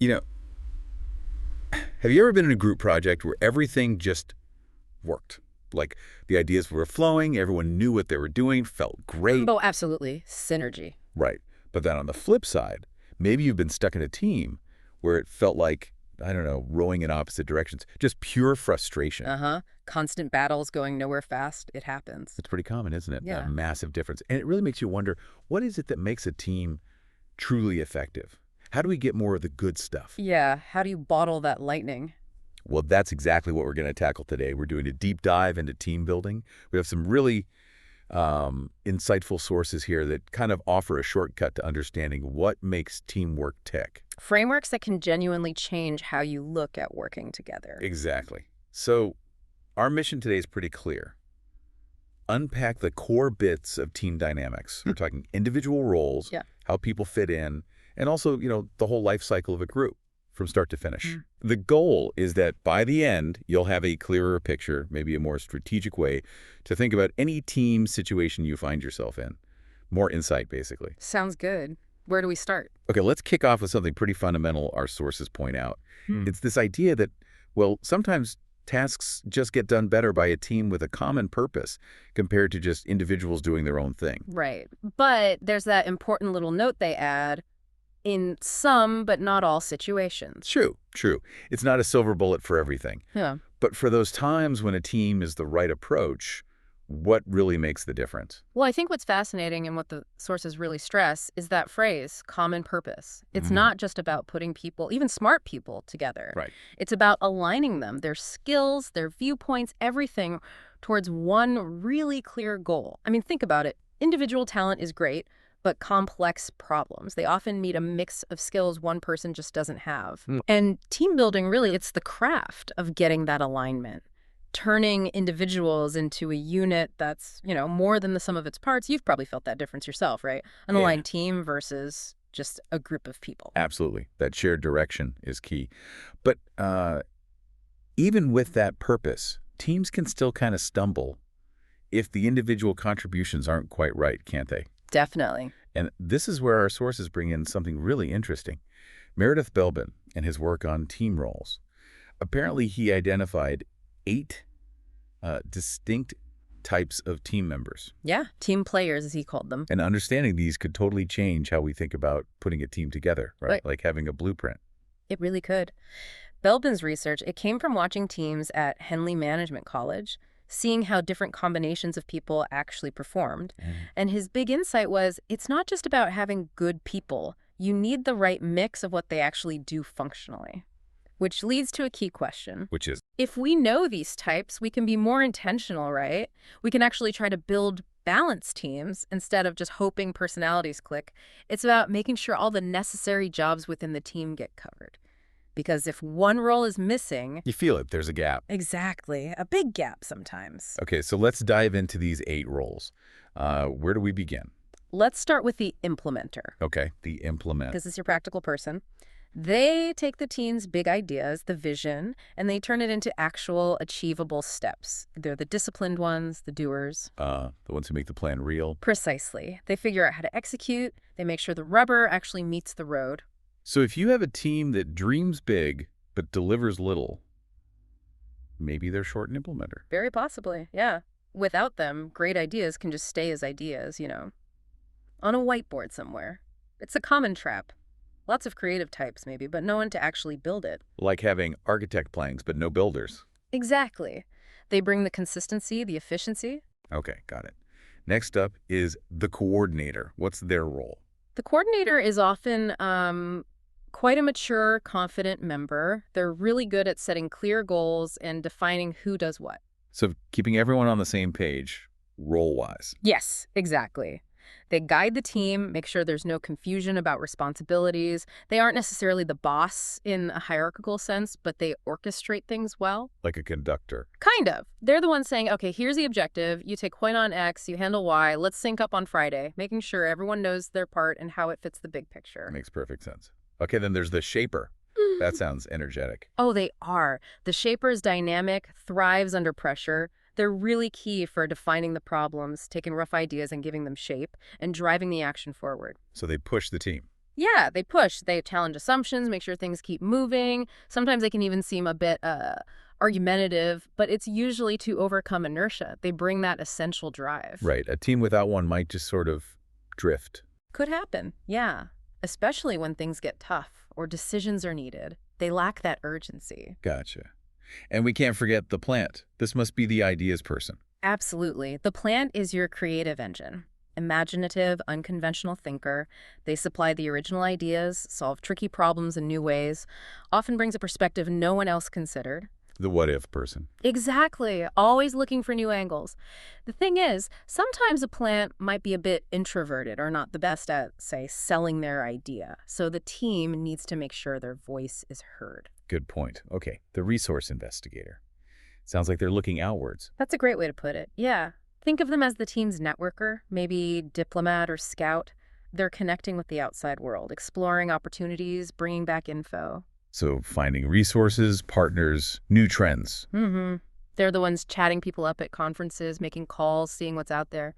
You know, have you ever been in a group project where everything just worked? Like the ideas were flowing, everyone knew what they were doing, felt great. Oh, absolutely. Synergy. Right. But then on the flip side, maybe you've been stuck in a team where it felt like, I don't know, rowing in opposite directions, just pure frustration. Uh-huh. Constant battles going nowhere fast. It happens. It's pretty common, isn't it? Yeah. That massive difference. And it really makes you wonder, what is it that makes a team truly effective? How do we get more of the good stuff? Yeah. How do you bottle that lightning? Well, that's exactly what we're going to tackle today. We're doing a deep dive into team building. We have some really insightful sources here that kind of offer a shortcut to understanding what makes teamwork tick. Frameworks that can genuinely change how you look at working together. Exactly. So our mission today is pretty clear. Unpack the core bits of team dynamics. We're talking individual roles, Yeah. how people fit in, and also, the whole life cycle of a group from start to finish. The goal is that by the end, you'll have a clearer picture, maybe a more strategic way to think about any team situation you find yourself in. More insight, basically. Sounds good. Where do we start? Okay, let's kick off with something pretty fundamental our sources point out. It's this idea that, well, sometimes tasks just get done better by a team with a common purpose compared to just individuals doing their own thing. Right. But there's that important little note they add: in some, but not all situations. True. It's not a silver bullet for everything. Yeah. But for those times when a team is the right approach, what really makes the difference? Well, I think what's fascinating and what the sources really stress is that phrase, common purpose. It's not just about putting people, even smart people, together. Right. It's about aligning them, their skills, their viewpoints, everything towards one really clear goal. I mean, think about it. Individual talent is great, but complex problems, they often need a mix of skills one person just doesn't have. And team building, really, it's the craft of getting that alignment, turning individuals into a unit that's, more than the sum of its parts. You've probably felt that difference yourself, right? An aligned team versus just a group of people. Absolutely. That shared direction is key. But even with that purpose, teams can still kind of stumble if the individual contributions aren't quite right, can't they? Definitely. And this is where our sources bring in something really interesting. Meredith Belbin and his work on team roles. Apparently, he identified 8 distinct types of team members. Yeah, team players, as he called them. And understanding these could totally change how we think about putting a team together, right? Like having a blueprint. It really could. Belbin's research, it came from watching teams at Henley Management College, seeing how different combinations of people actually performed. And his big insight was, it's not just about having good people. You need the right mix of what they actually do functionally. Which leads to a key question. Which is? If we know these types, we can be more intentional, right? We can actually try to build balanced teams instead of just hoping personalities click. It's about making sure all the necessary jobs within the team get covered. Because if one role is missing... You feel it. There's a gap. Exactly. A big gap sometimes. Okay, so let's dive into these 8 roles. Where do we begin? Let's start with the implementer. Okay, the implement. Because it's your practical person. They take the team's big ideas, the vision, and they turn it into actual achievable steps. They're the disciplined ones, the doers. The ones who make the plan real. Precisely. They figure out how to execute. They make sure the rubber actually meets the road. So if you have a team that dreams big but delivers little, maybe they're short an implementer. Very possibly, yeah. Without them, great ideas can just stay as ideas, on a whiteboard somewhere. It's a common trap. Lots of creative types, maybe, but no one to actually build it. Like having architect plans, but no builders. Exactly. They bring the consistency, the efficiency. Okay, got it. Next up is the coordinator. What's their role? The coordinator is often quite a mature, confident member. They're really good at setting clear goals and defining who does what. So keeping everyone on the same page, role-wise. Yes, exactly. They guide the team, make sure there's no confusion about responsibilities. They aren't necessarily the boss in a hierarchical sense, but they orchestrate things well. Like a conductor. Kind of. They're the ones saying, okay, here's the objective. You take point on X, you handle Y. Let's sync up on Friday, making sure everyone knows their part and how it fits the big picture. Makes perfect sense. Okay, then there's the shaper. That sounds energetic. Oh, they are. The shaper is dynamic, thrives under pressure. They're really key for defining the problems, taking rough ideas and giving them shape, and driving the action forward. So they push the team. Yeah, they push. They challenge assumptions, make sure things keep moving. Sometimes they can even seem a bit argumentative, but it's usually to overcome inertia. They bring that essential drive. Right. A team without one might just sort of drift. Could happen, yeah. Especially when things get tough or decisions are needed. They lack that urgency. Gotcha. And we can't forget the plant. This must be the ideas person. Absolutely. The plant is your creative engine. Imaginative, unconventional thinker. They supply the original ideas, solve tricky problems in new ways, often brings a perspective no one else considered. The what-if person. Exactly. Always looking for new angles. The thing is, sometimes a plant might be a bit introverted or not the best at, say, selling their idea. So the team needs to make sure their voice is heard. Good point. Okay, the resource investigator. Sounds like they're looking outwards. That's a great way to put it. Yeah. Think of them as the team's networker, maybe diplomat or scout. They're connecting with the outside world, exploring opportunities, bringing back info. So finding resources, partners, new trends. They're the ones chatting people up at conferences, making calls, seeing what's out there.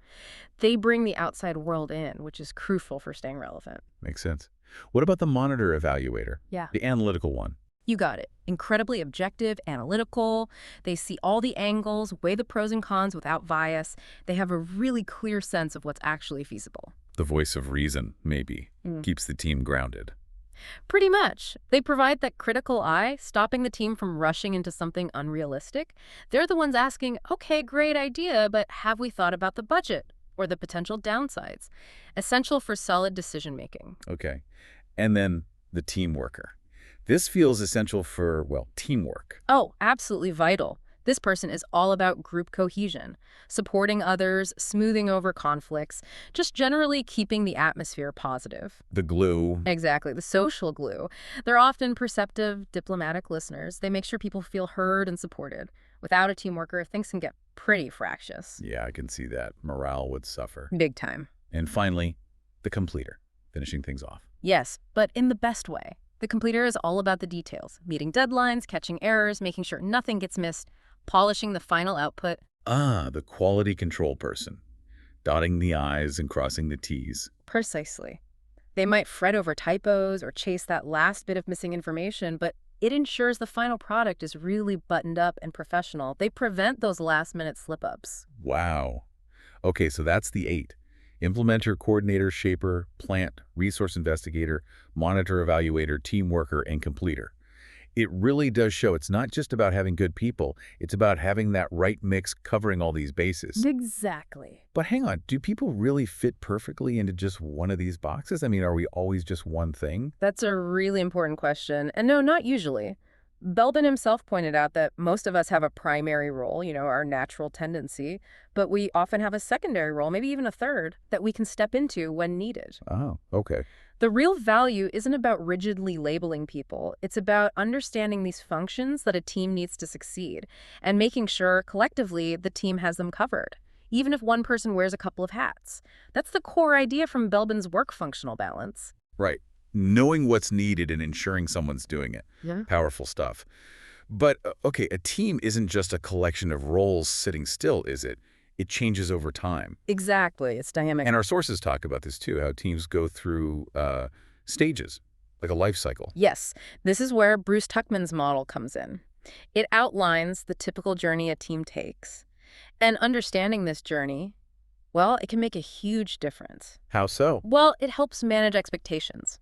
They bring the outside world in, which is crucial for staying relevant. Makes sense. What about the monitor evaluator? Yeah. The analytical one. You got it. Incredibly objective, analytical. They see all the angles, weigh the pros and cons without bias. They have a really clear sense of what's actually feasible. The voice of reason, maybe, keeps the team grounded. Pretty much. They provide that critical eye, stopping the team from rushing into something unrealistic. They're the ones asking, okay, great idea, but have we thought about the budget or the potential downsides? Essential for solid decision-making. Okay. And then the team worker. This feels essential for, well, teamwork. Oh, absolutely vital. This person is all about group cohesion, supporting others, smoothing over conflicts, just generally keeping the atmosphere positive. The glue. Exactly, the social glue. They're often perceptive, diplomatic listeners. They make sure people feel heard and supported. Without a team worker, things can get pretty fractious. Yeah, I can see that. Morale would suffer. Big time. And finally, the completer, finishing things off. Yes, but in the best way. The completer is all about the details, meeting deadlines, catching errors, making sure nothing gets missed, polishing the final output. Ah, the quality control person, dotting the I's and crossing the T's. Precisely. They might fret over typos or chase that last bit of missing information, but it ensures the final product is really buttoned up and professional. They prevent those last-minute slip-ups. Wow. Okay, so that's the 8. Implementer, coordinator, shaper, plant, resource investigator, monitor, evaluator, team worker, and completer. It really does show it's not just about having good people, it's about having that right mix covering all these bases. Exactly. But hang on, do people really fit perfectly into just one of these boxes? I mean, are we always just one thing? That's a really important question. And no, not usually. Belbin himself pointed out that most of us have a primary role, our natural tendency, but we often have a secondary role, maybe even a third, that we can step into when needed. Oh, okay. The real value isn't about rigidly labeling people. It's about understanding these functions that a team needs to succeed and making sure collectively the team has them covered, even if one person wears a couple of hats. That's the core idea from Belbin's work functional balance. Right. Knowing what's needed and ensuring someone's doing it. Yeah. Powerful stuff. But, okay, a team isn't just a collection of roles sitting still, is it? It changes over time. Exactly. It's dynamic. And our sources talk about this too, how teams go through stages, like a life cycle. Yes. This is where Bruce Tuckman's model comes in. It outlines the typical journey a team takes. And understanding this journey, well, it can make a huge difference. How so? Well, it helps manage expectations.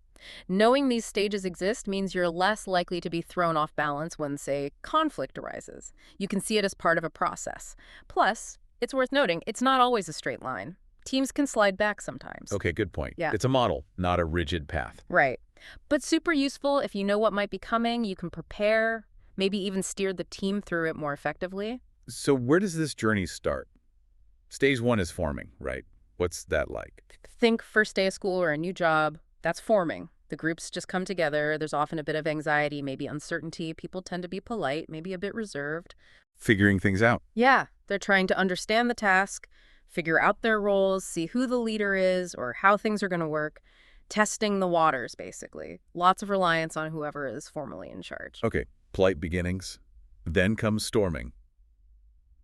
Knowing these stages exist means you're less likely to be thrown off balance when, say, conflict arises. You can see it as part of a process. Plus, it's worth noting, it's not always a straight line. Teams can slide back sometimes. Okay, good point. Yeah. It's a model, not a rigid path. Right. But super useful if you know what might be coming, you can prepare, maybe even steer the team through it more effectively. So where does this journey start? Stage 1 is forming, right? What's that like? Think first day of school or a new job. That's forming. The groups just come together. There's often a bit of anxiety, maybe uncertainty. People tend to be polite, maybe a bit reserved. Figuring things out. Yeah, they're trying to understand the task, figure out their roles, see who the leader is or how things are going to work. Testing the waters, basically. Lots of reliance on whoever is formally in charge. Okay, polite beginnings. Then comes storming.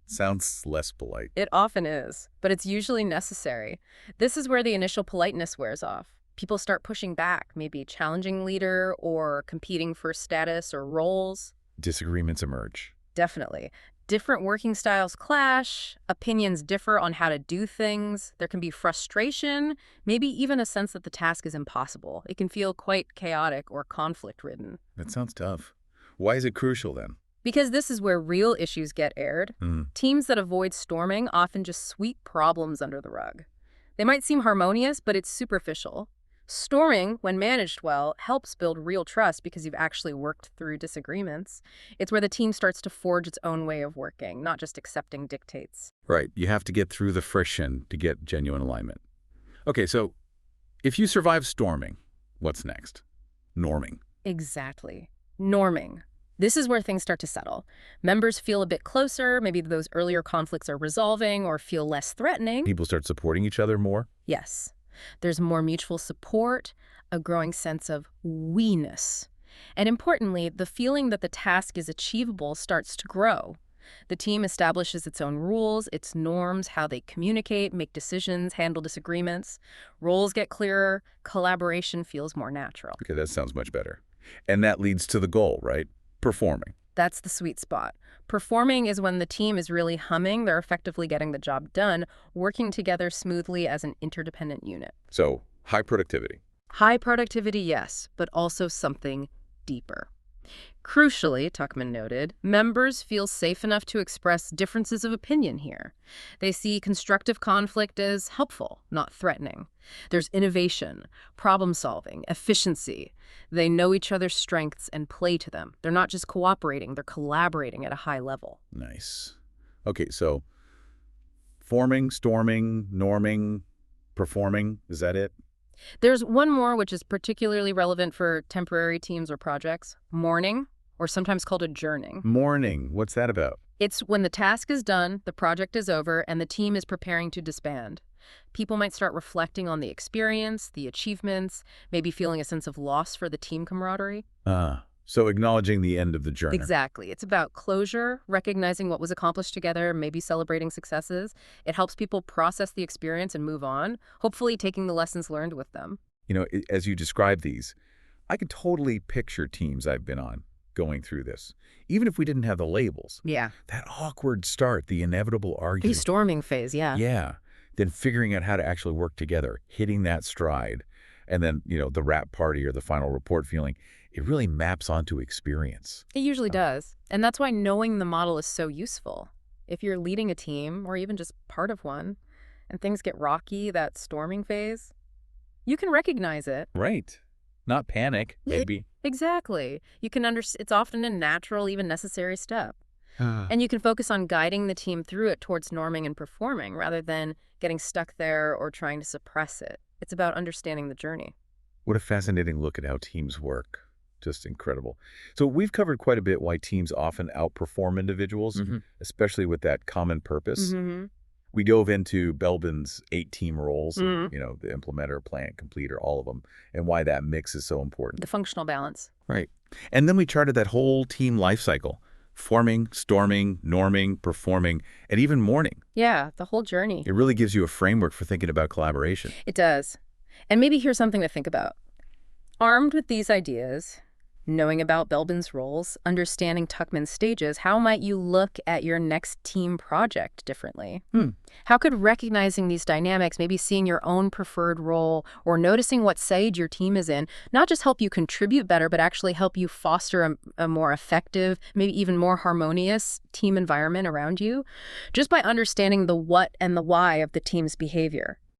Sounds less polite. It often is, but it's usually necessary. This is where the initial politeness wears off. People start pushing back, maybe challenging leader or competing for status or roles. Disagreements emerge. Definitely. Different working styles clash, opinions differ on how to do things. There can be frustration, maybe even a sense that the task is impossible. It can feel quite chaotic or conflict-ridden. That sounds tough. Why is it crucial then? Because this is where real issues get aired. Teams that avoid storming often just sweep problems under the rug. They might seem harmonious, but it's superficial. Storming, when managed well, helps build real trust because you've actually worked through disagreements. It's where the team starts to forge its own way of working, not just accepting dictates. Right. You have to get through the friction to get genuine alignment. Okay, so if you survive storming, what's next? Norming. Exactly. Norming. This is where things start to settle. Members feel a bit closer, maybe those earlier conflicts are resolving or feel less threatening. People start supporting each other more? Yes. There's more mutual support, a growing sense of we-ness. And importantly, the feeling that the task is achievable starts to grow. The team establishes its own rules, its norms, how they communicate, make decisions, handle disagreements. Roles get clearer, collaboration feels more natural. Okay, that sounds much better. And that leads to the goal, right? Performing. That's the sweet spot. Performing is when the team is really humming, they're effectively getting the job done, working together smoothly as an interdependent unit. So, high productivity. High productivity, yes, but also something deeper. Crucially, Tuckman noted, members feel safe enough to express differences of opinion here. They see constructive conflict as helpful, not threatening. There's innovation, problem-solving, efficiency. They know each other's strengths and play to them. They're not just cooperating, they're collaborating at a high level. Nice. Okay, so forming, storming, norming, performing, is that it? There's one more which is particularly relevant for temporary teams or projects, mourning, or sometimes called adjourning. Mourning, what's that about? It's when the task is done, the project is over, and the team is preparing to disband. People might start reflecting on the experience, the achievements, maybe feeling a sense of loss for the team camaraderie. So acknowledging the end of the journey. Exactly. It's about closure, recognizing what was accomplished together, maybe celebrating successes. It helps people process the experience and move on, hopefully taking the lessons learned with them. You know, as you describe these, I could totally picture teams I've been on going through this, even if we didn't have the labels. Yeah. That awkward start, the inevitable The argument. storming phase, yeah. Yeah. Then figuring out how to actually work together, hitting that stride, and then, you know, the wrap party or the final report feeling, it really maps onto experience. It usually does. And that's why knowing the model is so useful. If you're leading a team, or even just part of one, and things get rocky, that storming phase, you can recognize it. Right. Not panic, maybe. Exactly. You can it's often a natural, even necessary step. And you can focus on guiding the team through it towards norming and performing rather than getting stuck there or trying to suppress it. It's about understanding the journey. What a fascinating look at how teams work. Just incredible. So we've covered quite a bit why teams often outperform individuals, especially with that common purpose. We dove into Belbin's 8 team roles, you know, the implementer, plant, completer, all of them, and why that mix is so important. The functional balance. Right. And then we charted that whole team life cycle. Forming, storming, norming, performing, and even mourning. Yeah, the whole journey. It really gives you a framework for thinking about collaboration. It does. And maybe here's something to think about. Armed with these ideas, knowing about Belbin's roles, understanding Tuckman's stages, how might you look at your next team project differently? How could recognizing these dynamics, maybe seeing your own preferred role or noticing what stage your team is in, not just help you contribute better, but actually help you foster a more effective, maybe even more harmonious team environment around you? Just by understanding the what and the why of the team's behavior.